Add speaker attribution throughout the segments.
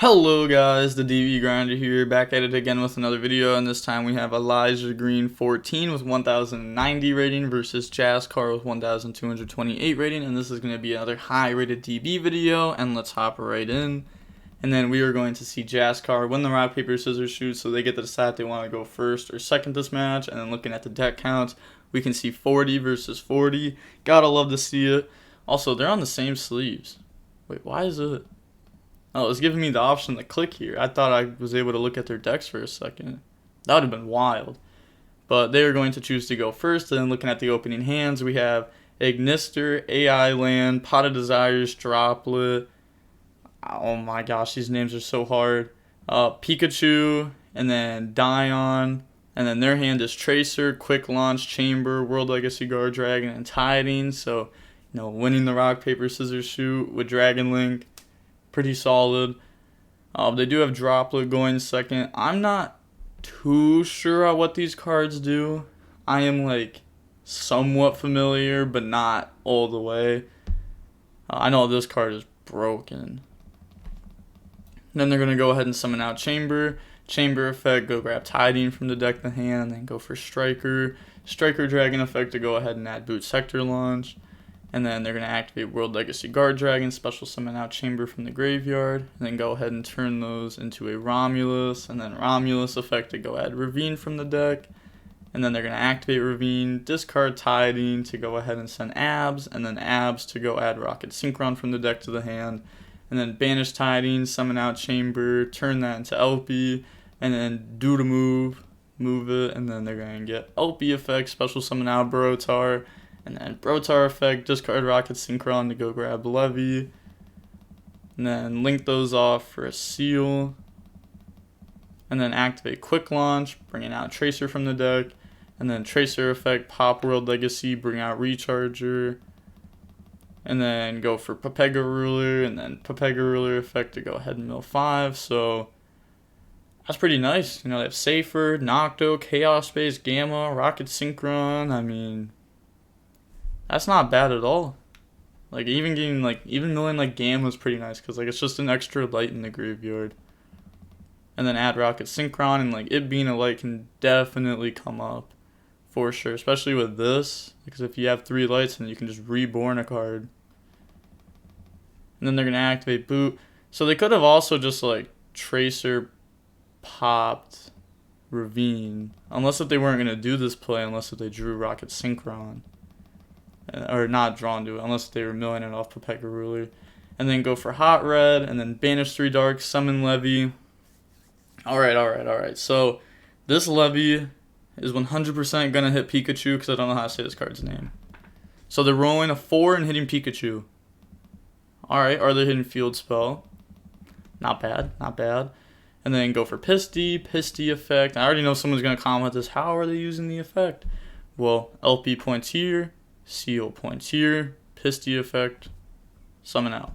Speaker 1: Hello guys, the DV Grinder here, back at it again with another video, and this time we have Elijah Green 14 with 1090 rating versus Jazzcar with 1228 rating, and this is going to be another high rated DB video, and let's hop right in. And then we are going to see Jazzcar win the rock, paper, scissors shoot, so they get to decide if they want to go first or second this match. And then looking at the deck counts, we can see 40 versus 40, gotta love to see it. Also, they're on the same sleeves. Wait, why is it? Oh, it's giving me the option to click here. I thought I was able to look at their decks for a second. That would have been wild. But they are going to choose to go first. And then looking at the opening hands, we have Ignister, AI Land, Pot of Desires, Droplet. Oh my gosh, these names are so hard. Pikachu, and then Dion. And then their hand is Tracer, Quick Launch, Chamber, World Legacy Guard Dragon, and Tiding. So, winning the rock, paper, scissors shoot with Dragon Link. Pretty solid. They do have Droplet going second. I'm not too sure what these cards do. I am somewhat familiar, but not all the way. I know this card is broken. Then they're going to go ahead and summon out Chamber. Chamber effect, go grab Tiding from the deck to hand, and then go for Striker. Striker Dragon effect to go ahead and add Boot Sector Launch. And then they're going to activate World Legacy Guard Dragon, special summon out Chamber from the graveyard, and then go ahead and turn those into a Romulus, and then Romulus effect to go add Ravine from the deck. And then they're going to activate Ravine, discard Tiding to go ahead and send Abs, and then Abs to go add Rocket Synchron from the deck to the hand. And then banish Tiding, summon out Chamber, turn that into LP, and then do to move it, and then they're going to get LP effect, special summon out Brotar. And then Brotar effect, discard Rocket Synchron to go grab Levy. And then link those off for a seal. And then activate Quick Launch, bringing out Tracer from the deck. And then Tracer effect, pop World Legacy, bring out Recharger. And then go for Pepega Ruler, and then Pepega Ruler effect to go ahead and mill 5. So that's pretty nice. They have Safer, Nocto, Chaos Space, Gamma, Rocket Synchron. I mean, that's not bad at all. Even milling Gamma is pretty nice because it's just an extra light in the graveyard. And then add Rocket Synchron, and it being a light can definitely come up for sure, especially with this, because if you have 3 lights, then you can just reborn a card. And then they're gonna activate Boot. So they could have also just Tracer popped Ravine, unless if they weren't gonna do this play, unless if they drew Rocket Synchron. Or not drawn to it, unless they were milling it off Pepega Ruler. And then go for Hot Red, and then banish 3 dark, summon Levy. Alright. So this Levy is 100% going to hit Pikachu, because I don't know how to say this card's name. So they're rolling a 4 and hitting Pikachu. Alright, are they hitting Field Spell? Not bad. And then go for Pisty effect. I already know someone's going to comment this. How are they using the effect? Well, LP points here. Seal points here, Pisty effect, summon out.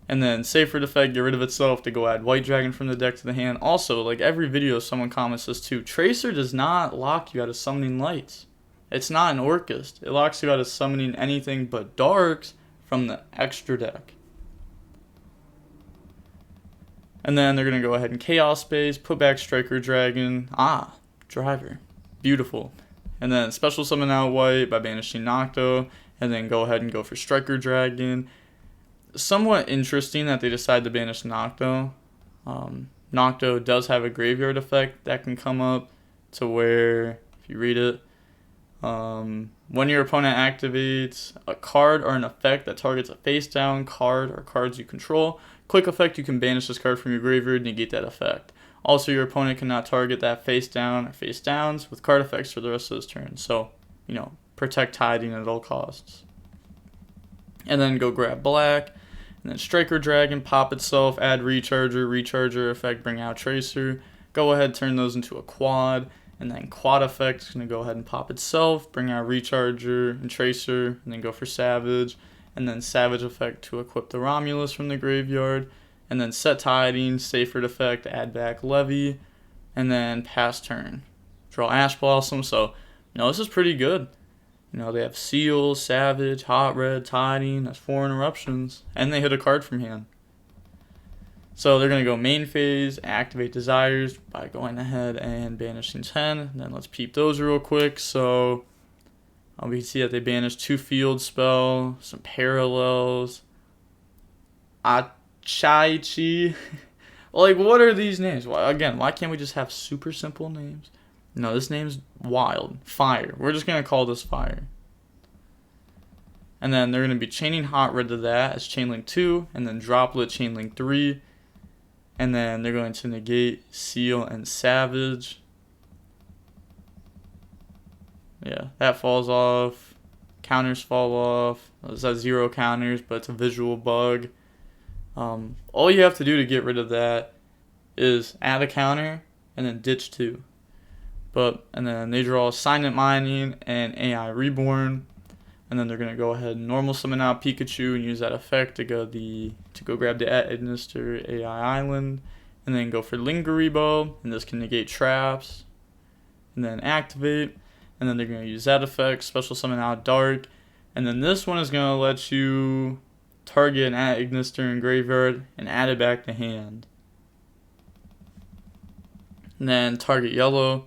Speaker 1: And then Safer effect, get rid of itself to go add White Dragon from the deck to the hand. Also, every video someone comments this too, Tracer does not lock you out of summoning lights. It's not an Orcust. It locks you out of summoning anything but darks from the extra deck. And then they're going to go ahead and Chaos Space, put back Striker Dragon. Driver. Beautiful. And then special summon out White by banishing Nocto, and then go ahead and go for Striker Dragon. Somewhat interesting that they decide to banish Nocto. Nocto does have a graveyard effect that can come up to where, if you read it, when your opponent activates a card or an effect that targets a face down card or cards you control, quick effect, you can banish this card from your graveyard and negate that effect. Also, your opponent cannot target that face down or face downs with card effects for the rest of his turn. So, protect Tiding at all costs. And then go grab black. And then Striker Dragon, pop itself, add Recharger effect, bring out Tracer. Go ahead, turn those into a quad. And then quad effect is going to go ahead and pop itself, bring out Recharger and Tracer. And then go for Savage. And then Savage effect to equip the Romulus from the graveyard. And then set Tiding, Safer effect, add back Levy, and then pass turn. Draw Ash Blossom, so, this is pretty good. They have Seal, Savage, Hot Red, Tiding, that's 4 interruptions, and they hit a card from hand. So they're going to go main phase, activate desires by going ahead and banishing 10. And then let's peep those real quick. So we can see that they banished 2 field spell, some parallels, Achaichi. Like, what are these names? Why can't we just have super simple names? No, this name's wild. Fire. We're just going to call this Fire. And then they're going to be chaining Hot rid of that as Chainlink 2, and then Droplet Chainlink 3. And then they're going to negate Seal and Savage. Yeah, that falls off. Counters fall off. It's at 0 counters, but it's a visual bug. All you have to do to get rid of that is add a counter and then ditch 2. And then they draw Silent Mining and AI Reborn. And then they're going to go ahead and normal summon out Pikachu and use that effect to go grab the Administer AI Island. And then go for Lingeribo, and this can negate traps. And then activate. And then they're going to use that effect, special summon out Dark. And then this one is going to let you target an Ignister in graveyard and add it back to hand. And then target yellow.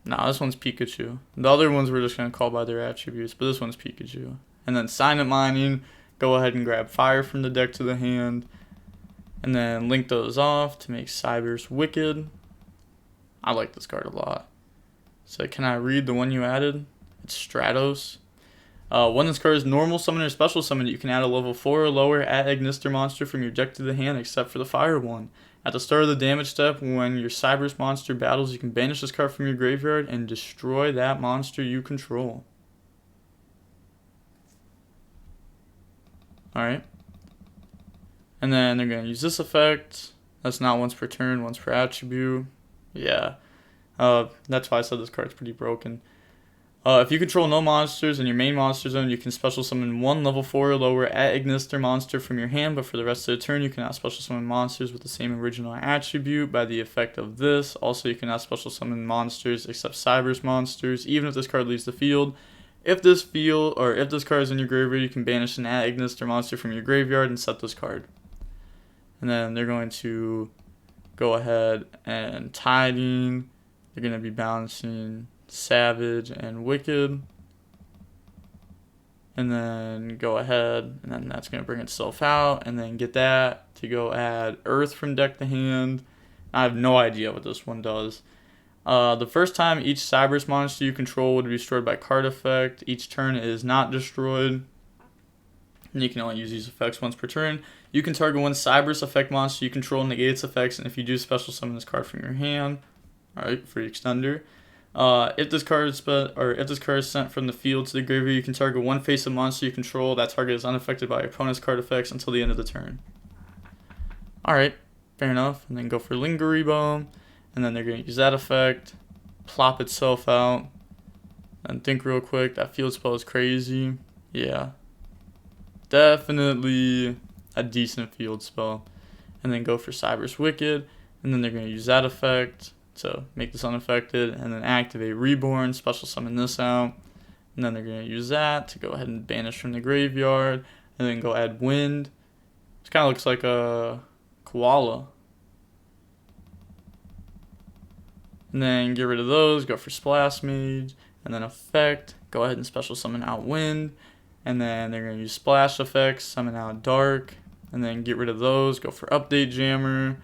Speaker 1: Nah, this one's Pikachu. The other ones we're just going to call by their attributes, but this one's Pikachu. And then Silent Mining, go ahead and grab Fire from the deck to the hand. And then link those off to make Cyber's Wicked. I like this card a lot. So can I read the one you added? It's Stratos. When this card is normal summon or special summon, you can add a level 4 or lower Ignister monster from your deck to the hand except for the Fire one. At the start of the damage step, when your Cyber's monster battles, you can banish this card from your graveyard and destroy that monster you control. Alright. And then they're going to use this effect. That's not once per turn, once per attribute. Yeah. That's why I said this card's pretty broken. If you control no monsters in your main monster zone, you can special summon 1 level 4 or lower Ignister monster from your hand, but for the rest of the turn, you cannot special summon monsters with the same original attribute by the effect of this. Also, you cannot special summon monsters except Cyber's monsters, even if this card leaves the field. If this card is in your graveyard, you can banish an Ignister monster from your graveyard and set this card. And then they're going to go ahead and Tiding. They're going to be balancing Savage and Wicked. And then go ahead, and then that's going to bring itself out, and then get that to go add Earth from deck to hand. I have no idea what this one does. The first time each Cyber's monster you control would be destroyed by card effect. Each turn it is not destroyed. And you can only use these effects once per turn. You can target 1 Cyber's effect monster you control and negate its effects, and if you do, special summon this card from your hand. Alright, for the extender. If this card is sent from the field to the graveyard, you can target 1 face-up monster you control. That target is unaffected by your opponent's card effects until the end of the turn. Alright, fair enough. And then go for Lingeribo. And then they're going to use that effect, plop itself out. And think real quick, that field spell is crazy. Yeah. Definitely a decent field spell. And then go for Cyber's Wicked. And then they're going to use that effect to make this unaffected, and then activate Reborn, special summon this out, and then they're going to use that to go ahead and banish from the graveyard, and then go add Wind. This kind of looks like a koala. And then get rid of those, go for Splash Mage, and then effect, go ahead and special summon out Wind, and then they're going to use Splash effects, summon out Dark, and then get rid of those, go for Update Jammer,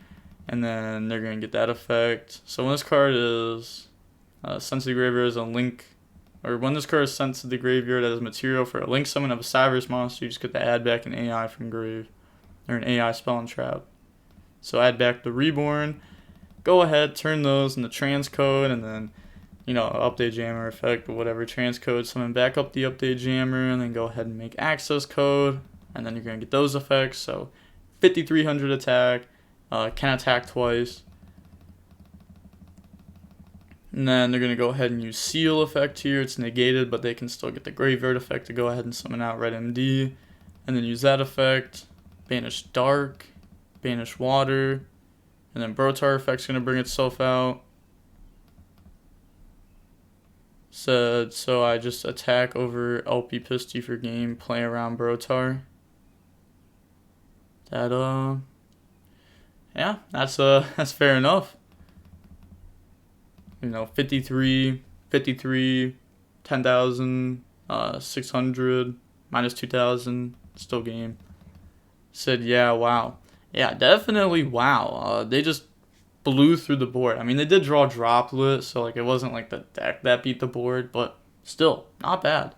Speaker 1: and then they're going to get that effect. So when this card is sent to the graveyard as a link, or when this card is sent to the graveyard as material for a link summon of a Cyber's monster, you just get to add back an AI from grave, or an AI spell and trap. So add back the Reborn, go ahead, turn those into transcode, and then, update jammer effect or whatever, transcode, summon back up the update jammer, and then go ahead and make access code, and then you're going to get those effects. So 5300 attack. Can attack twice. And then they're going to go ahead and use Seal effect here. It's negated, but they can still get the Graveyard effect to go ahead and summon out Red MD. And then use that effect. Banish Dark. Banish Water. And then Brotar effect's going to bring itself out. So I just attack over LP Pisty for game, play around Brotar. That yeah, that's that's fair enough. You know, 53, 10,000, 600, minus 2,000, still game. Said, yeah, wow. Yeah, definitely wow. They just blew through the board. I mean, they did draw Droplet, so like it wasn't like the deck that beat the board, but still, not bad.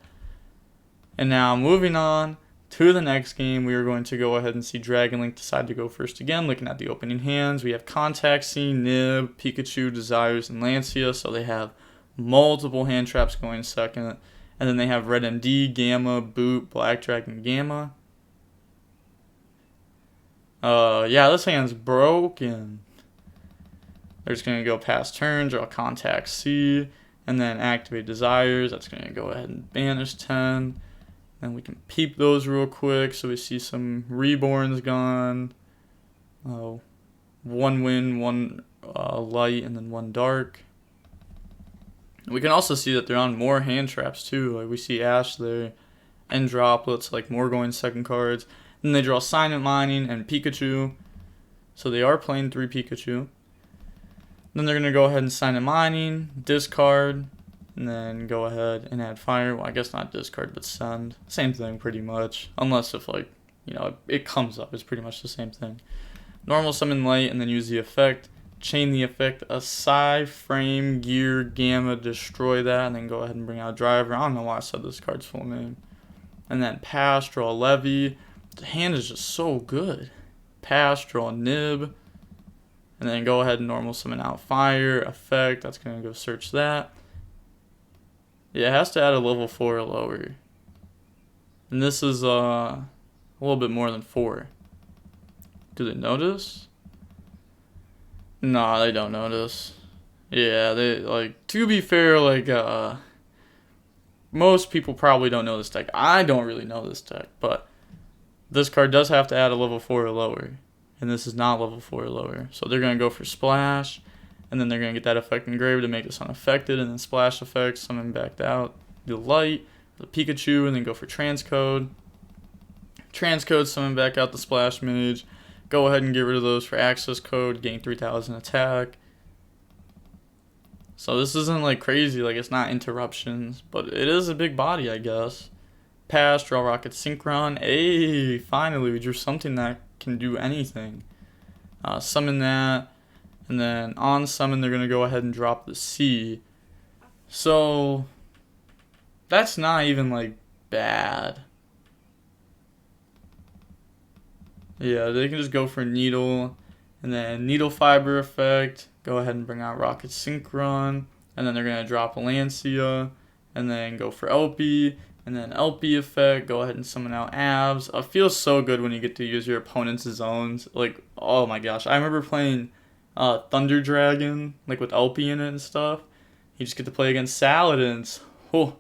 Speaker 1: And now moving on to the next game, we are going to go ahead and see Dragon Link decide to go first again. Looking at the opening hands, we have Contact Scene, Nib, Pikachu, Desires, and Lancia, so they have multiple hand traps going second. And then they have Red MD, Gamma, Boot, Black Dragon, Gamma. Yeah, this hand's broken. They're just going to go past turn, draw Contact C, and then activate Desires. That's going to go ahead and banish 10. Then we can peep those real quick. So we see some Reborns gone. One Wind, one Light, and then one Dark. We can also see that they're on more hand traps too. Like we see Ash there and Droplets, like more going second cards. Then they draw Silent Mining and Pikachu. So they are playing 3 Pikachu. Then they're going to go ahead and Silent Mining, discard, and then go ahead and add Fire. Well, I guess not discard, but send. Same thing pretty much. Unless if like, you know, it comes up. It's pretty much the same thing. Normal Summon Light and then use the effect. Chain the effect aside, frame, gear, gamma, destroy that, and then go ahead and bring out Driver. I don't know why I said this card's full name. And then pass, draw Levy. The hand is just so good. Pass, draw Nib. And then go ahead and normal summon out Fire, effect. That's going to go search that. Yeah, it has to add a level 4 or lower. And this is a little bit more than 4. Do they notice? Nah, they don't notice. Yeah, they like, to be fair, like most people probably don't know this deck. I don't really know this deck, but this card does have to add a level 4 or lower. And this is not level 4 or lower. So they're going to go for Splash. And then they're going to get that effect engraved to make this unaffected. And then Splash effect, summon backed out. Do Light, the Pikachu, and then go for Transcode. Transcode, summon back out the Splash Mage. Go ahead and get rid of those for Access Code. Gain 3,000 attack. So this isn't like crazy. Like it's not interruptions. But it is a big body, I guess. Pass, draw Rocket Synchron. Hey, finally we drew something that can do anything. Summon that, and then on summon they're gonna go ahead and drop the C. So that's not even like bad. Yeah, they can just go for Needle, and then Needle Fiber effect. Go ahead and bring out Rocket Synchron, and then they're gonna drop Lancia, and then go for LP. And then LP effect, go ahead and summon out Abs. It feels so good when you get to use your opponent's zones. Like, oh my gosh. I remember playing Thunder Dragon, like with LP in it and stuff. You just get to play against Saladins. Oh,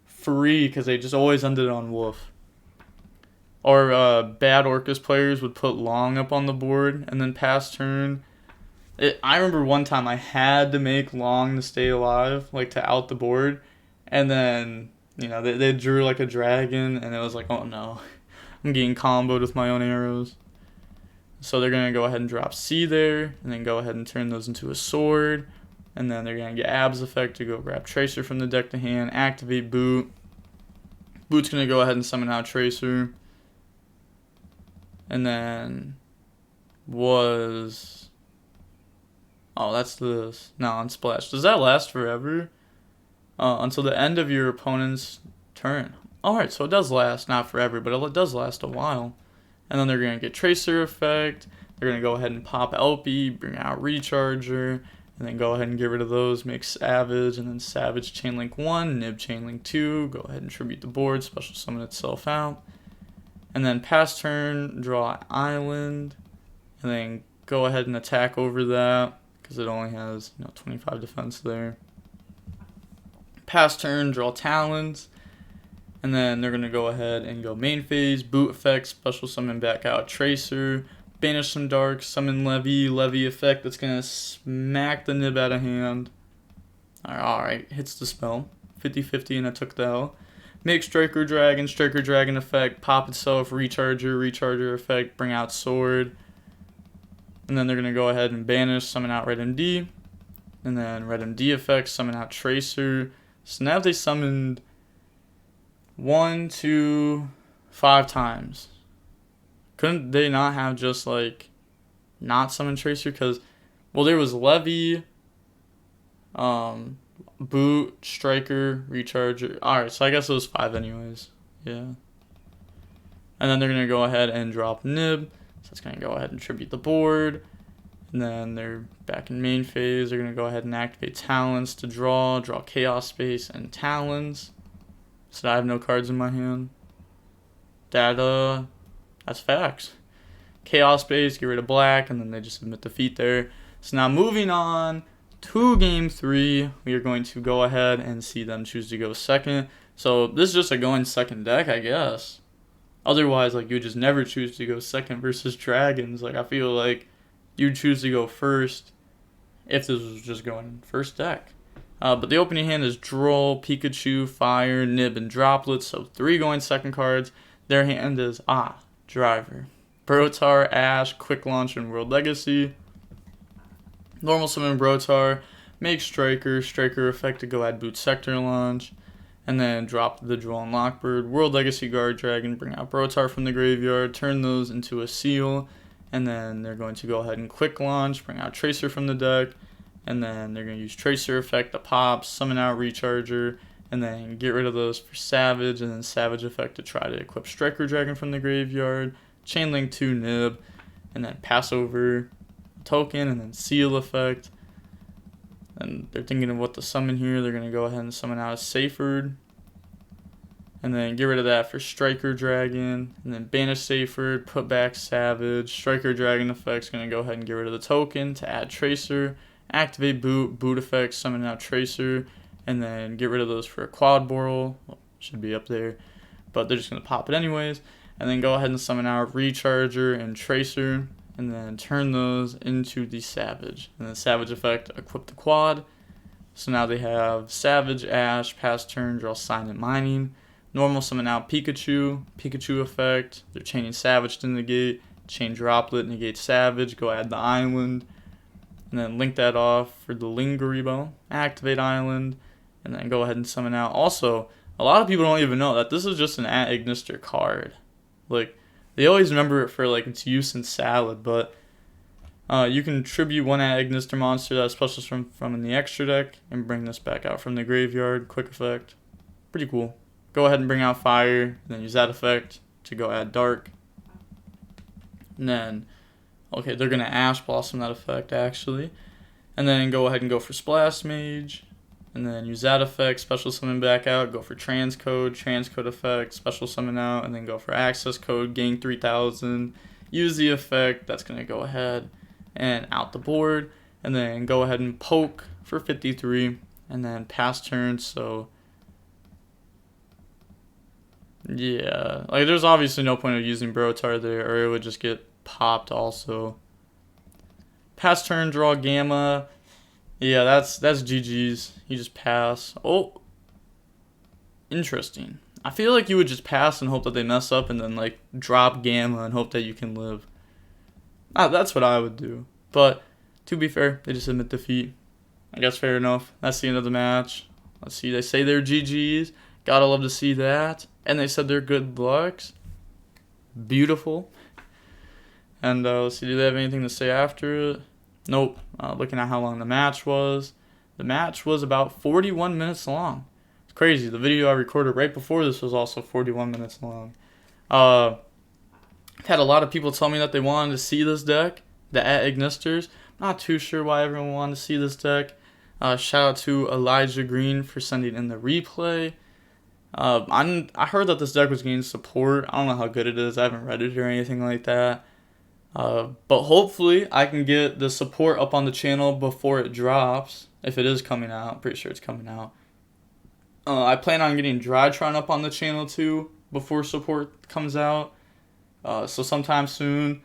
Speaker 1: free, because they just always ended on Wolf. Or bad Orcus players would put Long up on the board and then pass turn. I remember one time I had to make Long to stay alive, like to out the board. And then, you know, they drew like a dragon, and it was like, oh no, I'm getting comboed with my own arrows. So they're going to go ahead and drop C there, and then go ahead and turn those into a sword. And then they're going to get Abs effect to go grab Tracer from the deck to hand, activate Boot. Boot's going to go ahead and summon out Tracer. And then was... oh, that's this. No, on Splash. Does that last forever? Until the end of your opponent's turn. Alright, so it does last, not forever, but it does last a while. And then they're going to get Tracer effect. They're going to go ahead and pop LP, bring out Recharger, and then go ahead and get rid of those, make Savage, and then Savage Chainlink 1, Nib Chainlink 2, go ahead and tribute the board, special summon itself out. And then pass turn, draw Island, and then go ahead and attack over that, because it only has 25 defense there. Pass turn, draw Talons, and then they're going to go ahead and go main phase, Boot effect, special summon back out Tracer, banish some Dark, summon Levy effect that's going to smack the Nib out of hand. Alright, hits the spell, 50-50, and I took the L. Make Striker Dragon effect, pop itself, recharger effect, bring out sword. And then they're going to go ahead and banish, summon out Red MD. And then Red MD effect, summon out Tracer. So now they summoned 1, 2, 5 times. Couldn't they not have just like not summon Tracer? Because, well, there was Levy, Boot, Striker, Recharger. Alright, so I guess it was 5 anyways. Yeah. And then they're going to go ahead and drop Nib. So it's going to go ahead and tribute the board. And then they're back in main phase. They're going to go ahead and activate Talons to draw Chaos Space and Talons. So I have no cards in my hand. That's facts. Chaos Space, get rid of black, and then they just submit defeat there. So now moving on to game 3, we are going to go ahead and see them choose to go second. So this is just a going second deck, I guess. Otherwise, like, you would just never choose to go second versus dragons. Like, I feel like you'd choose to go first if this was just going first deck. But the opening hand is Droll, Pikachu, Fire, Nib, and Droplet. So 3 going second cards. Their hand is Driver, Brotar, Ash, Quick Launch, and World Legacy. Normal summon Brotar, make Striker effect to go add Boot Sector Launch, and then drop the Droll and Lockbird, World Legacy Guard Dragon, bring out Brotar from the graveyard, turn those into a seal, and then they're going to go ahead and Quick Launch, bring out Tracer from the deck, and then they're going to use Tracer effect to pop, summon out Recharger, and then get rid of those for Savage, and then Savage effect to try to equip Striker Dragon from the graveyard, Chainlink 2 Nib, and then pass over token, and then seal effect. And they're thinking of what to summon here. They're going to go ahead and summon out a Seyford, and then get rid of that for Striker Dragon, and then banish Seyford, put back Savage. Striker Dragon effect's going to go ahead and get rid of the token to add Tracer, activate Boot effect, summon out Tracer, and then get rid of those for a Quad Boral. Well, should be up there, but they're just going to pop it anyways. And then go ahead and summon out Recharger and Tracer, and then turn those into the Savage. And then Savage effect, equip the Quad. So now they have Savage, Ash, pass turn, draw Silent Mining. Normal summon out Pikachu effect. They're chaining Savage to negate, chain Droplet, negate Savage, go add the Island. And then link that off for the Lingaribo, activate Island, and then go ahead and summon out. Also, a lot of people don't even know that this is just an at Ignister card. Like, they always remember it for like its use in Salad, but you can tribute one at Ignister monster that's special from in the extra deck and bring this back out from the graveyard. Quick effect. Pretty cool. Go ahead and bring out Fire, and then use that effect to go add Dark. And then, okay, they're going to Ash Blossom that effect, actually. And then go ahead and go for Splash Mage. And then use that effect, special summon back out, go for transcode effect, special summon out, and then go for access code, gain 3000. Use the effect, that's going to go ahead and out the board. And then go ahead and poke for 53, and then pass turn. So yeah, like, there's obviously no point of using Brotar there, or it would just get popped also. Pass turn, draw Gamma. Yeah, that's GG's. You just pass. Oh, interesting. I feel like you would just pass and hope that they mess up, and then like drop Gamma and hope that you can live. That's what I would do. But to be fair, they just admit defeat. I guess fair enough. That's the end of the match. Let's see. They say they're GG's. Gotta love to see that. And they said they're good lucks. Beautiful. And let's see. Do they have anything to say after it? Nope. Looking at how long the match was about 41 minutes long. It's crazy. The video I recorded right before this was also 41 minutes long. I've had a lot of people tell me that they wanted to see this deck, the at Ignisters. Not too sure why everyone wanted to see this deck. Shout out to Elijah Green for sending in the replay. I heard that this deck was getting support. I don't know how good it is. I haven't read it or anything like that. But hopefully I can get the support up on the channel before it drops. If it is coming out, I'm pretty sure it's coming out. I plan on getting Drytron up on the channel too before support comes out. So sometime soon.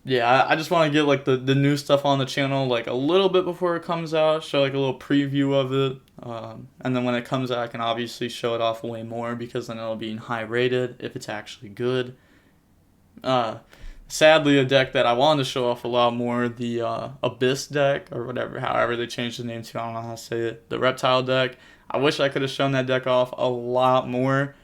Speaker 1: Yeah, I just want to get like the new stuff on the channel like a little bit before it comes out. Show like a little preview of it. And then when it comes out, I can obviously show it off way more because then it'll be high rated if it's actually good. Sadly, a deck that I wanted to show off a lot more, the Abyss deck, or whatever, however they changed the name to, I don't know how to say it, the Reptile deck. I wish I could have shown that deck off a lot more,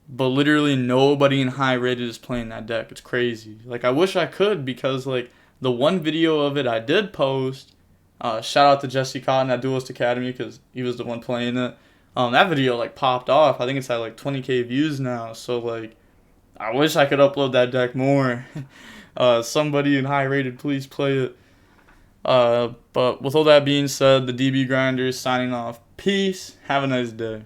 Speaker 1: but literally nobody in high rated is playing that deck. It's crazy. Like, I wish I could, because like the one video of it I did post, shout out to Jesse Cotton at Duelist Academy because he was the one playing it. That video like popped off. I think it's at like 20K views now. So like, I wish I could upload that deck more. Somebody in high rated, please play it. But with all that being said, the DB Grinder is signing off. Peace. Have a nice day.